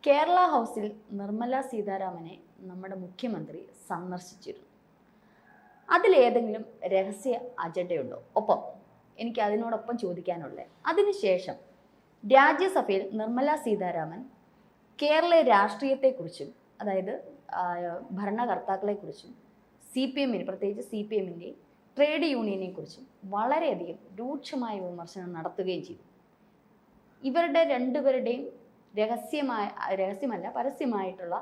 കേരള ഹൗസിൽ നിർമ്മല സീതാരാമനെ നമ്മുടെ മുഖ്യമന്ത്രി സന്ദർശിച്ചിരുന്നു. അതിലേതെങ്കിലും രഹസ്യ അജണ്ടയുണ്ടോ? ഒപ്പം എനിക്ക് അതിനോടൊപ്പം ചോദിക്കാനുള്ളത്, അതിനുശേഷം രാജ്യസഭയിൽ നിർമ്മല സീതാരാമൻ കേരള രാഷ്ട്രീയത്തെക്കുറിച്ചും അതായത് ഭരണകർത്താക്കളെക്കുറിച്ചും CPM-ന് പ്രത്യേകിച്ച് CPM-ൻ്റെ ട്രേഡ് യൂണിയനെക്കുറിച്ചും വളരെയധികം രൂക്ഷമായ വിമർശനം നടത്തുകയും ചെയ്തു. ഇവരുടെ രണ്ടുപേരുടെയും രഹസ്യമല്ല പരസ്യമായിട്ടുള്ള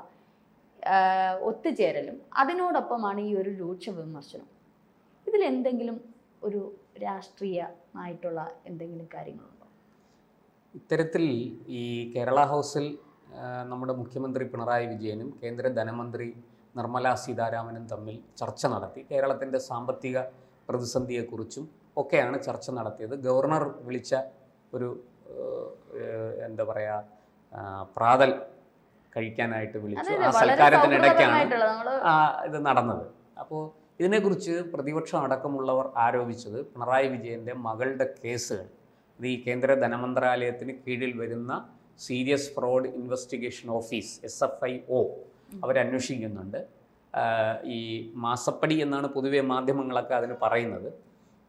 ഒത്തുചേരലും അതിനോടൊപ്പമാണ് ഈ ഒരു രൂക്ഷ വിമർശനം. ഇതിലെന്തെങ്കിലും ഒരു രാഷ്ട്രീയമായിട്ടുള്ള എന്തെങ്കിലും കാര്യങ്ങളുണ്ടോ? ഇത്തരത്തിൽ ഈ കേരള ഹൗസിൽ നമ്മുടെ മുഖ്യമന്ത്രി പിണറായി വിജയനും കേന്ദ്ര ധനമന്ത്രി നിർമ്മല സീതാരാമനും തമ്മിൽ ചർച്ച നടത്തി. കേരളത്തിൻ്റെ സാമ്പത്തിക പ്രതിസന്ധിയെക്കുറിച്ചും ഒക്കെയാണ് ചർച്ച നടത്തിയത്. ഗവർണർ വിളിച്ച ഒരു എന്താ പറയുക, പ്രാതൽ കഴിക്കാനായിട്ട് വിളിച്ചു. ആ സൽക്കാരത്തിനിടയ്ക്കാണ് ഇത് നടന്നത്. അപ്പോൾ ഇതിനെക്കുറിച്ച് പ്രതിപക്ഷം അടക്കമുള്ളവർ ആരോപിച്ചത് പിണറായി വിജയൻ്റെ മകളുടെ കേസുകൾ ഇത് ഈ കേന്ദ്ര ധനമന്ത്രാലയത്തിന് കീഴിൽ വരുന്ന serious fraud investigation office SFIO അവരന്വേഷിക്കുന്നുണ്ട്. ഈ മാസപ്പടി എന്നാണ് പൊതുവെ മാധ്യമങ്ങളൊക്കെ അതിന് പറയുന്നത്.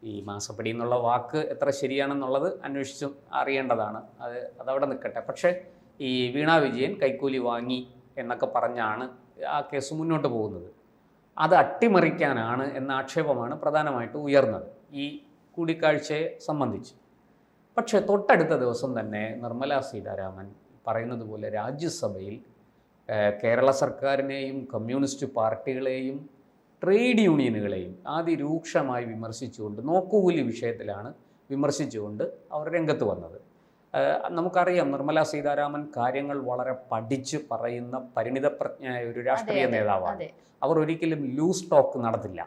ഈ മാസപ്പടി എന്നുള്ള വാക്ക് എത്ര ശരിയാണെന്നുള്ളത് അന്വേഷിച്ച് അറിയേണ്ടതാണ്. അതവിടെ നിൽക്കട്ടെ. പക്ഷേ ഈ വീണ വിജയൻ കൈക്കൂലി വാങ്ങി എന്നൊക്കെ പറഞ്ഞാണ് ആ കേസ് മുന്നോട്ട് പോകുന്നത്. അത് അട്ടിമറിക്കാനാണ് എന്ന ആക്ഷേപമാണ് പ്രധാനമായിട്ട് ഉയർന്നത് ഈ കൂടിക്കാഴ്ചയെ സംബന്ധിച്ച്. പക്ഷേ തൊട്ടടുത്ത ദിവസം തന്നെ നിർമ്മല സീതാരാമൻ പറയുന്നത് പോലെ രാജ്യസഭയിൽ കേരള സർക്കാരിനെയും കമ്മ്യൂണിസ്റ്റ് പാർട്ടികളെയും ട്രേഡ് യൂണിയനുകളെയും അതിരൂക്ഷമായി വിമർശിച്ചുകൊണ്ട്, നോക്കുകൂലി വിഷയത്തിലാണ് വിമർശിച്ചുകൊണ്ട് അവർ രംഗത്ത് വന്നത്. നമുക്കറിയാം, നിർമ്മല സീതാരാമൻ കാര്യങ്ങൾ വളരെ പഠിച്ച് പറയുന്ന പരിണിതപ്രജ്ഞയായ ഒരു രാഷ്ട്രീയ നേതാവാണ്. അവർ ഒരിക്കലും ലൂസ് ടോക്ക് നടത്തില്ല.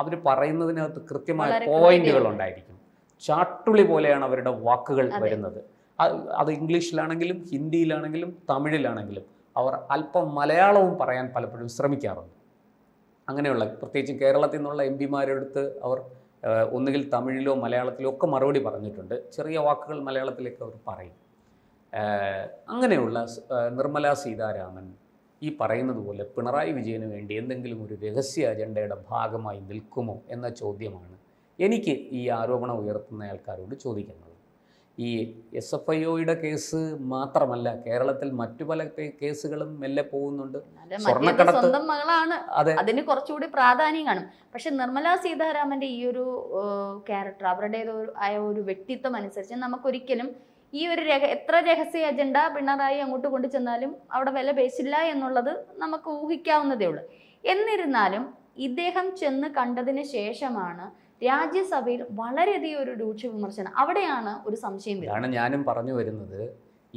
അവർ പറയുന്നതിനകത്ത് കൃത്യമായ പോയിന്റുകൾ ഉണ്ടായിരിക്കും. ചാട്ടുളി പോലെയാണ് അവരുടെ വാക്കുകൾ വരുന്നത്. അത് ഇംഗ്ലീഷിലാണെങ്കിലും ഹിന്ദിയിലാണെങ്കിലും തമിഴിലാണെങ്കിലും അവർ അല്പം മലയാളവും പറയാൻ പലപ്പോഴും ശ്രമിക്കാറുണ്ട്. അങ്ങനെയുള്ള പ്രത്യേകിച്ച് കേരളത്തിൽ നിന്നുള്ള MP-മാരെടുത്ത് അവർ ഒന്നുകിൽ തമിഴിലോ മലയാളത്തിലോ ഒക്കെ മറുപടി പറഞ്ഞിട്ടുണ്ട്. ചെറിയ വാക്കുകൾ മലയാളത്തിലേക്ക് അവർ പറയും. അങ്ങനെയുള്ള നിർമ്മല സീതാരാമൻ ഈ പറയുന്നത് പോലെ പിണറായി വിജയന് വേണ്ടി എന്തെങ്കിലും ഒരു രഹസ്യ അജണ്ടയുടെ ഭാഗമായി നിൽക്കുമോ എന്ന ചോദ്യമാണ് എനിക്ക് ഈ ആരോപണം ഉയർത്തുന്ന ആൾക്കാരോട് ചോദിക്കുന്നത്. ഈ SFIOയുടെ കേസ് മാത്രമല്ല, കേരളത്തിൽ മറ്റു പല കേസുകളും മെല്ലെ പോകുന്നുണ്ട്. സ്വന്തം മകളാണ്, അതിന് കുറച്ചുകൂടി പ്രാധാന്യം കാണും. പക്ഷെ നിർമ്മല സീതാരാമന്റെ ഈ ഒരു ക്യാരക്ടർ, അവരുടേതായ ഒരു വ്യക്തിത്വം അനുസരിച്ച് നമുക്കൊരിക്കലും ഈ ഒരു എത്ര രഹസ്യ അജണ്ട പിണറായി അങ്ങോട്ട് കൊണ്ടു ചെന്നാലും അവിടെ വില പേശില്ല എന്നുള്ളത് നമുക്ക് ഊഹിക്കാവുന്നതേ ഉള്ളൂ. എന്നിരുന്നാലും ഇദ്ദേഹം ചെന്ന് കണ്ടതിന് ശേഷമാണ് രാജ്യസഭയിൽ വളരെയധികം ഒരു രൂക്ഷ വിമർശനം. അവിടെയാണ് ഒരു സംശയം വരുന്നത്. ഞാനും പറഞ്ഞു വരുന്നത്,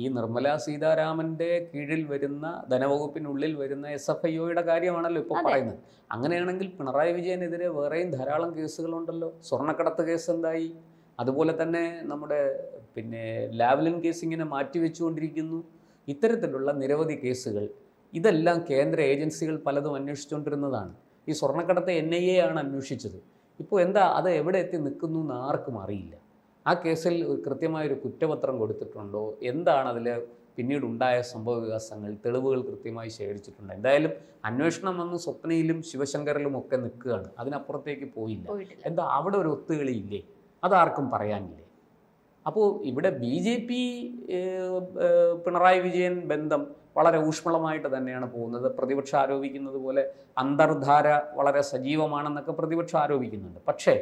ഈ നിർമ്മല സീതാരാമന്റെ കീഴിൽ വരുന്ന ധനവകുപ്പിനുള്ളിൽ വരുന്ന SFIOയുടെ കാര്യമാണല്ലോ ഇപ്പോൾ പറയുന്നത്. അങ്ങനെയാണെങ്കിൽ പിണറായി വിജയനെതിരെ വേറെയും ധാരാളം കേസുകളുണ്ടല്ലോ. സ്വർണ്ണക്കടത്ത് കേസ് എന്തായി? അതുപോലെ തന്നെ നമ്മുടെ ലാവ്ലിൻ കേസ് ഇങ്ങനെ മാറ്റിവെച്ചുകൊണ്ടിരിക്കുന്നു. ഇത്തരത്തിലുള്ള നിരവധി കേസുകൾ, ഇതെല്ലാം കേന്ദ്ര ഏജൻസികൾ പലതും അന്വേഷിച്ചുകൊണ്ടിരുന്നതാണ്. ഈ സ്വർണ്ണക്കടത്ത് NIA ആണ് അന്വേഷിച്ചത്. ഇപ്പോൾ എന്താ അത് എവിടെ എത്തി നിൽക്കുന്നു എന്ന് ആർക്കും അറിയില്ല. ആ കേസിൽ കൃത്യമായൊരു കുറ്റപത്രം കൊടുത്തിട്ടുണ്ടോ, എന്താണ് അതിൽ പിന്നീടുണ്ടായ സംഭവ വികാസങ്ങൾ, തെളിവുകൾ കൃത്യമായി ശേഖരിച്ചിട്ടുണ്ട്. എന്തായാലും അന്വേഷണം വന്ന് സ്വപ്നയിലും ശിവശങ്കറിലും ഒക്കെ നിൽക്കുകയാണ്, അതിനപ്പുറത്തേക്ക് പോയില്ല. എന്താ അവിടെ ഒരു ഒത്തുകളിയില്ലേ? അതാർക്കും പറയാനില്ലേ? അപ്പോൾ ഇവിടെ BJP പിണറായി വിജയൻ ബന്ധം വളരെ ഊഷ്മളമായിട്ട് തന്നെയാണ് പോകുന്നത്. പ്രതിപക്ഷം ആരോപിക്കുന്നത് പോലെ അന്തർധാര വളരെ സജീവമാണെന്നൊക്കെ പ്രതിപക്ഷം ആരോപിക്കുന്നുണ്ട്. പക്ഷേ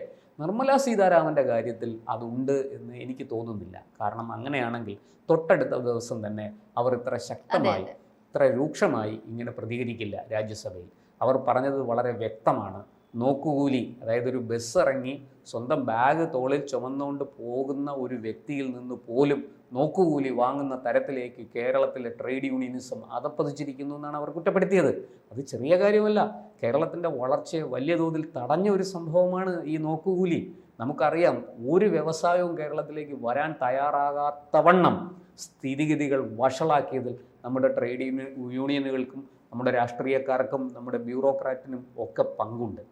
നിർമ്മല സീതാരാമൻ്റെ കാര്യത്തിൽ അതുണ്ട് എന്ന് എനിക്ക് തോന്നുന്നില്ല. കാരണം അങ്ങനെയാണെങ്കിൽ തൊട്ടടുത്ത ദിവസം തന്നെ അവർ ഇത്ര ശക്തമായി, ഇത്ര രൂക്ഷമായി ഇങ്ങനെ പ്രതികരിക്കില്ല രാജ്യസഭയിൽ. അവർ പറഞ്ഞത് വളരെ വ്യക്തമാണ്. നോക്കുകൂലി, അതായത് ഒരു ബസ് ഇറങ്ങി സ്വന്തം ബാഗ് തോളിൽ ചുമന്നുകൊണ്ട് പോകുന്ന ഒരു വ്യക്തിയിൽ നിന്ന് പോലും നോക്കുകൂലി വാങ്ങുന്ന തരത്തിലേക്ക് കേരളത്തിലെ ട്രേഡ് യൂണിയനിസം അതപ്പതിച്ചിരിക്കുന്നു എന്നാണ് അവർ കുറ്റപ്പെടുത്തിയത്. അത് ചെറിയ കാര്യമല്ല. കേരളത്തിൻ്റെ വളർച്ചയെ വലിയ തോതിൽ തടഞ്ഞ ഒരു സംഭവമാണ് ഈ നോക്കുകൂലി. നമുക്കറിയാം, ഒരു വ്യവസായവും കേരളത്തിലേക്ക് വരാൻ തയ്യാറാകാത്തവണ്ണം സ്ഥിതിഗതികൾ വഷളാക്കിയതിൽ നമ്മുടെ ട്രേഡ് യൂണിയനുകൾക്കും നമ്മുടെ രാഷ്ട്രീയക്കാർക്കും നമ്മുടെ ബ്യൂറോക്രാറ്റിനും ഒക്കെ പങ്കുണ്ട്.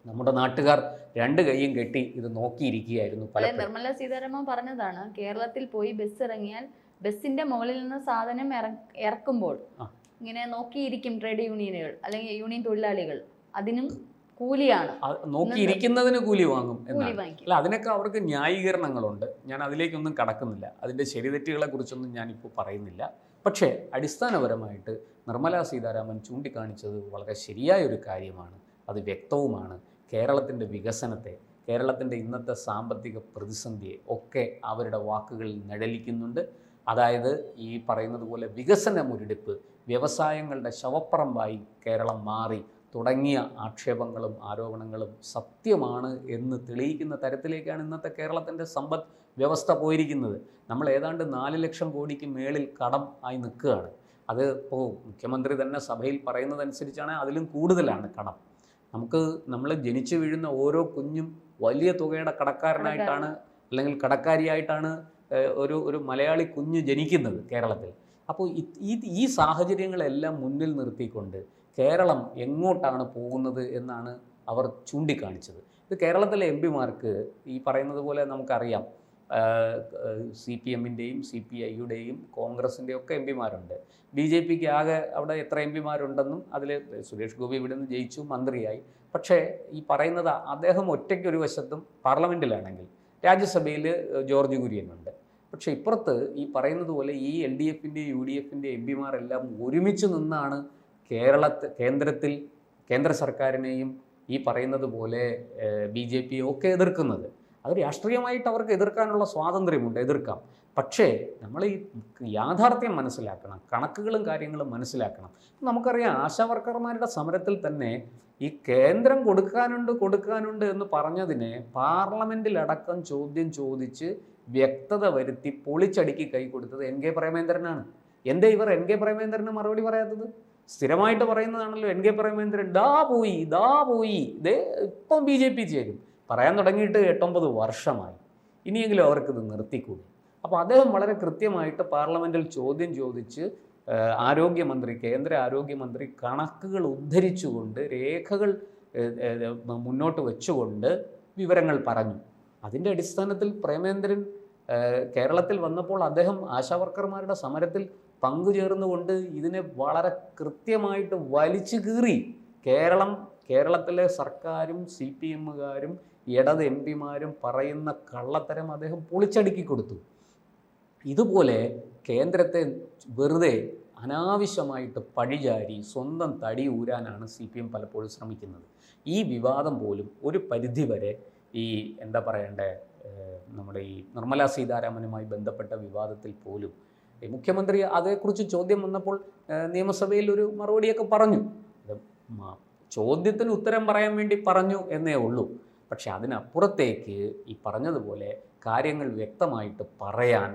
നമ്മുടെ നാട്ടുകാർ രണ്ട് കൈയും കെട്ടി ഇത് നോക്കിയിരിക്കുകയായിരുന്നു. നിർമ്മല സീതാരാമൻ പറഞ്ഞതാണ്, കേരളത്തിൽ പോയി ബസ് ഇറങ്ങിയാൽ ബസ്സിന്റെ മുകളിൽ നിന്ന് സാധനം ഇറക്കുമ്പോൾ ഇങ്ങനെ നോക്കിയിരിക്കും ട്രേഡ് യൂണിയനുകൾ അല്ലെങ്കിൽ യൂണിയൻ തൊഴിലാളികൾ, അതിനും കൂലിയാണ്. നോക്കിയിരിക്കുന്നതിന് കൂലി വാങ്ങും അല്ല, അതിനൊക്കെ അവർക്ക് ന്യായീകരണങ്ങളുണ്ട്. ഞാൻ അതിലേക്കൊന്നും കടക്കുന്നില്ല, അതിൻ്റെ ശരിതെറ്റുകളെ കുറിച്ചൊന്നും ഞാനിപ്പോൾ പറയുന്നില്ല. പക്ഷേ അടിസ്ഥാനപരമായിട്ട് നിർമ്മലാ സീതാരാമൻ ചൂണ്ടിക്കാണിച്ചത് വളരെ ശരിയായൊരു കാര്യമാണ്, അത് വ്യക്തവുമാണ്. കേരളത്തിൻ്റെ വികസനത്തെ, കേരളത്തിൻ്റെ ഇന്നത്തെ സാമ്പത്തിക പ്രതിസന്ധിയെ ഒക്കെ അവരുടെ വാക്കുകളിൽ നിഴലിക്കുന്നുണ്ട്. അതായത് ഈ പറയുന്നത് പോലെ വികസന മുരടിപ്പ്, വ്യവസായങ്ങളുടെ ശവപ്പറമ്പായി കേരളം മാറി തുടങ്ങിയ ആക്ഷേപങ്ങളും ആരോപണങ്ങളും സത്യമാണ് എന്ന് തെളിയിക്കുന്ന തരത്തിലേക്കാണ് ഇന്നത്തെ കേരളത്തിൻ്റെ സമ്പദ് വ്യവസ്ഥ പോയിരിക്കുന്നത്. നമ്മൾ ഏതാണ്ട് 4 ലക്ഷം കോടിക്ക് മേളിൽ കടം ആയി നിൽക്കുകയാണ്. അത് ഇപ്പോൾ മുഖ്യമന്ത്രി തന്നെ സഭയിൽ പറയുന്നതനുസരിച്ചാണ് അതിലും കൂടുതലാണ് കടം. നമ്മൾ ജനിച്ചു വീഴുന്ന ഓരോ കുഞ്ഞും വലിയ തുകയുടെ കടക്കാരനായിട്ടാണ് അല്ലെങ്കിൽ കടക്കാരിയായിട്ടാണ് ഒരു മലയാളി കുഞ്ഞ് ജനിക്കുന്നത് കേരളത്തിൽ. അപ്പോൾ ഈ സാഹചര്യങ്ങളെല്ലാം മുന്നിൽ നിർത്തിക്കൊണ്ട് കേരളം എങ്ങോട്ടാണ് പോകുന്നത് എന്നാണ് അവർ ചൂണ്ടിക്കാണിച്ചത്. ഇത് കേരളത്തിലെ എം പിമാർക്ക് ഈ പറയുന്നത് പോലെ നമുക്കറിയാം, CPM-ൻ്റെയും CPI-യുടെയും കോൺഗ്രസിൻ്റെയും ഒക്കെ എം പിമാരുണ്ട്. BJP-ക്ക് ആകെ അവിടെ എത്ര എം പിമാരുണ്ടെന്നും അതിൽ സുരേഷ് ഗോപി ഇവിടെ നിന്ന് ജയിച്ചു, മന്ത്രിയായി. പക്ഷേ ഈ പറയുന്നത് അദ്ദേഹം ഒറ്റയ്ക്കൊരു വശത്തും പാർലമെൻറ്റിലാണെങ്കിൽ രാജ്യസഭയിൽ ജോർജ് കുര്യനുണ്ട്. പക്ഷേ ഇപ്പുറത്ത് ഈ പറയുന്നത് പോലെ ഈ LDF-ൻ്റെയും UDF-ൻ്റെയും എം പിമാരെല്ലാം ഒരുമിച്ച് നിന്നാണ് കേന്ദ്രത്തിൽ കേന്ദ്ര സർക്കാരിനെയും ഈ പറയുന്നത് പോലെ BJP ഒക്കെ എതിർക്കുന്നത്. അത് രാഷ്ട്രീയമായിട്ട് അവർക്ക് എതിർക്കാനുള്ള സ്വാതന്ത്ര്യമുണ്ട്, എതിർക്കാം. പക്ഷേ നമ്മൾ ഈ യാഥാർത്ഥ്യം മനസ്സിലാക്കണം, കണക്കുകളും കാര്യങ്ങളും മനസ്സിലാക്കണം. നമുക്കറിയാം, ആശാവർക്കർമാരുടെ സമരത്തിൽ തന്നെ ഈ കേന്ദ്രം കൊടുക്കാനുണ്ട് എന്ന് പറഞ്ഞതിനെ പാർലമെൻറ്റിലടക്കം ചോദ്യം ചോദിച്ച് വ്യക്തത വരുത്തി പൊളിച്ചടുക്കി കൈ കൊടുത്തത് NK പ്രേമേന്ദ്രനാണ്. എന്തേ ഇവർ NK പ്രേമേന്ദ്രന് മറുപടി പറയാത്തത്? സ്ഥിരമായിട്ട് പറയുന്നതാണല്ലോ NK പ്രേമേന്ദ്രൻ, ദാ പോയി ഇതേ ഇപ്പം BJP ചേരും. പറയാൻ തുടങ്ങിയിട്ട് 8-9 വർഷമായി. ഇനിയെങ്കിലും അവർക്കിത് നിർത്തിക്കൂടി. അപ്പോൾ അദ്ദേഹം വളരെ കൃത്യമായിട്ട് പാർലമെൻറ്റിൽ ചോദ്യം ചോദിച്ച് കേന്ദ്ര ആരോഗ്യമന്ത്രി കണക്കുകൾ ഉദ്ധരിച്ചുകൊണ്ട്, രേഖകൾ മുന്നോട്ട് വെച്ചുകൊണ്ട് വിവരങ്ങൾ പറഞ്ഞു. അതിൻ്റെ അടിസ്ഥാനത്തിൽ പ്രേമേന്ദ്രൻ കേരളത്തിൽ വന്നപ്പോൾ അദ്ദേഹം ആശാവർക്കർമാരുടെ സമരത്തിൽ പങ്കുചേർന്നുകൊണ്ട് ഇതിനെ വളരെ കൃത്യമായിട്ട് വലിച്ചു കീറി. കേരളത്തിലെ സർക്കാരും CPM-കാരും ഇടത് എം പിമാരും പറയുന്ന കള്ളത്തരം അദ്ദേഹം പൊളിച്ചടുക്കി കൊടുത്തു. ഇതുപോലെ കേന്ദ്രത്തെ വെറുതെ അനാവശ്യമായിട്ട് പഴിചാരി സ്വന്തം തടി ഊരാനാണ് CPM പലപ്പോഴും ശ്രമിക്കുന്നത്. ഈ വിവാദം പോലും ഒരു പരിധിവരെ ഈ എന്താ പറയണ്ടേ, നമ്മുടെ ഈ നിർമ്മലാ സീതാരാമനുമായി ബന്ധപ്പെട്ട വിവാദത്തിൽ പോലും മുഖ്യമന്ത്രി അതേക്കുറിച്ച് ചോദ്യം വന്നപ്പോൾ നിയമസഭയിൽ ഒരു മറുപടിയൊക്കെ പറഞ്ഞു. ചോദ്യത്തിന് ഉത്തരം പറയാൻ വേണ്ടി പറഞ്ഞു എന്നേ ഉള്ളൂ. പക്ഷെ അതിനപ്പുറത്തേക്ക് ഈ പറഞ്ഞതുപോലെ കാര്യങ്ങൾ വ്യക്തമായിട്ട് പറയാൻ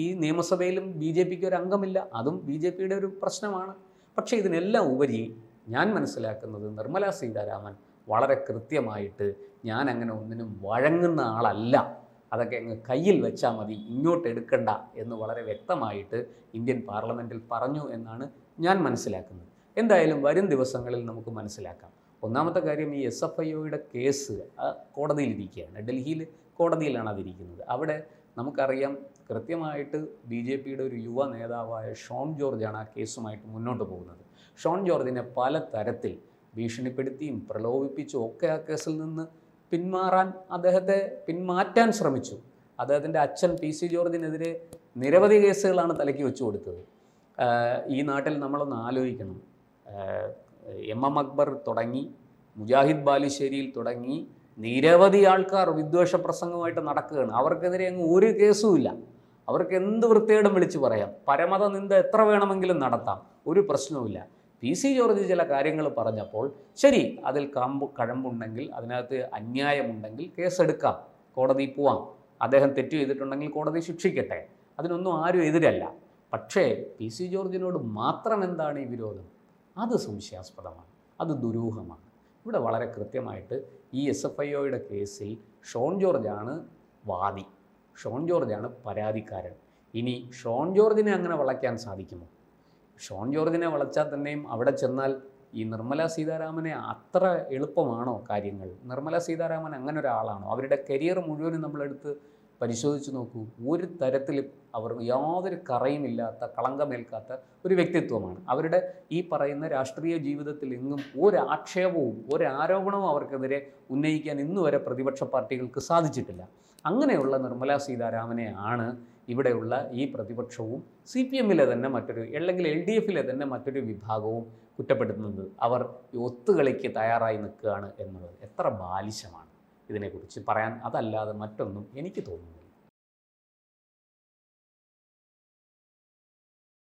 ഈ നിയമസഭയിലും BJP-ക്ക് ഒരു അംഗമില്ല. അതും BJP-യുടെ ഒരു പ്രശ്നമാണ്. പക്ഷേ ഇതിനെല്ലാം ഉപരി ഞാൻ മനസ്സിലാക്കുന്നത് നിർമ്മലാ സീതാരാമൻ വളരെ കൃത്യമായിട്ട് ഞാൻ അങ്ങനെ ഒന്നിനും വഴങ്ങുന്ന ആളല്ല, അതൊക്കെ അങ്ങ് കയ്യിൽ വെച്ചാൽ മതി, ഇങ്ങോട്ട് എടുക്കണ്ട എന്ന് വളരെ വ്യക്തമായിട്ട് ഇന്ത്യൻ പാർലമെൻറ്റിൽ പറഞ്ഞു എന്നാണ് ഞാൻ മനസ്സിലാക്കുന്നത്. എന്തായാലും വരും ദിവസങ്ങളിൽ നമുക്ക് മനസ്സിലാക്കാം. ഒന്നാമത്തെ കാര്യം, ഈ SFIOയുടെ കേസ് കോടതിയിലിരിക്കുകയാണ്. ഡൽഹിയിൽ കോടതിയിലാണ് അതിരിക്കുന്നത്. അവിടെ നമുക്കറിയാം കൃത്യമായിട്ട് BJP-യുടെ ഒരു യുവ നേതാവായ ഷോൺ ജോർജാണ് ആ കേസുമായിട്ട് മുന്നോട്ട് പോകുന്നത്. ഷോൺ ജോർജിനെ പല തരത്തിൽ ഭീഷണിപ്പെടുത്തിയും പ്രലോഭിപ്പിച്ചും ഒക്കെ ആ കേസിൽ നിന്ന് അദ്ദേഹത്തെ പിന്മാറ്റാൻ ശ്രമിച്ചു. അദ്ദേഹത്തിൻ്റെ അച്ഛൻ PC ജോർജിനെതിരെ നിരവധി കേസുകളാണ് തലയ്ക്ക് വെച്ചു കൊടുത്തത്. ഈ നാട്ടിൽ നമ്മളൊന്ന് ആലോചിക്കണം, MM അക്ബർ തുടങ്ങി, മുജാഹിദ് ബാലുശ്ശേരിയിൽ തുടങ്ങി നിരവധി ആൾക്കാർ വിദ്വേഷ പ്രസംഗമായിട്ട് നടക്കുകയാണ്. അവർക്കെതിരെ അങ്ങ് ഒരു കേസുമില്ല. അവർക്ക് എന്ത് വൃത്തികേടും വിളിച്ച് പറയാം, പരമത നിന്ദ എത്ര വേണമെങ്കിലും നടത്താം, ഒരു പ്രശ്നവുമില്ല. PC ജോർജ് ചില കാര്യങ്ങൾ പറഞ്ഞപ്പോൾ ശരി, അതിൽ കഴമ്പുണ്ടെങ്കിൽ, അതിനകത്ത് അന്യായമുണ്ടെങ്കിൽ കേസെടുക്കാം, കോടതിയിൽ പോവാം. അദ്ദേഹം തെറ്റ് ചെയ്തിട്ടുണ്ടെങ്കിൽ കോടതി ശിക്ഷിക്കട്ടെ, അതിനൊന്നും ആരും എതിരല്ല. പക്ഷേ PC ജോർജിനോട് മാത്രം എന്താണ് ഈ വിരോധം? അത് സംശയാസ്പദമാണ്, അത് ദുരൂഹമാണ്. ഇവിടെ വളരെ കൃത്യമായിട്ട് ഈ SFIOയുടെ കേസിൽ ഷോൺ ജോർജാണ് വാദി, ഷോൺ ജോർജാണ് പരാതിക്കാരൻ. ഇനി ഷോൺ ജോർജിനെ അങ്ങനെ വളയ്ക്കാൻ സാധിക്കുമോ? ഷോൺ ജോർജിനെ വളച്ചാൽ തന്നെയും അവിടെ ചെന്നാൽ ഈ നിർമ്മലാ സീതാരാമനെ അത്ര എളുപ്പമാണോ കാര്യങ്ങൾ? നിർമ്മലാ സീതാരാമൻ അങ്ങനെ ഒരാളാണോ? അവരുടെ കരിയർ മുഴുവനും നമ്മളെടുത്ത് പരിശോധിച്ച് നോക്കൂ. ഒരു തരത്തിലും അവർ യാതൊരു കറയുമില്ലാത്ത, കളങ്കമേൽക്കാത്ത ഒരു വ്യക്തിത്വമാണ്. അവരുടെ ഈ പറയുന്ന രാഷ്ട്രീയ ജീവിതത്തിൽ എങ്ങും ഒരാക്ഷേപവും ഒരാരോപണവും അവർക്കെതിരെ ഉന്നയിക്കാൻ ഇന്നുവരെ പ്രതിപക്ഷ പാർട്ടികൾക്ക് സാധിച്ചിട്ടില്ല. അങ്ങനെയുള്ള നിർമ്മലാ സീതാരാമനെ ആണ് ഇവിടെയുള്ള ഈ പ്രതിപക്ഷവും CPM-ലെ തന്നെ മറ്റൊരു, അല്ലെങ്കിൽ LDF-ലെ തന്നെ മറ്റൊരു വിഭാഗവും കുറ്റപ്പെടുത്തുന്നത്. അവർ ഒത്തുകളിക്ക് തയ്യാറായി നിൽക്കുകയാണ് എന്നുള്ളത് എത്ര ബാലിശമാണ് ഇതിനെക്കുറിച്ച് പറയാൻ. അതല്ലാതെ മറ്റൊന്നും എനിക്ക് തോന്നുന്നില്ല.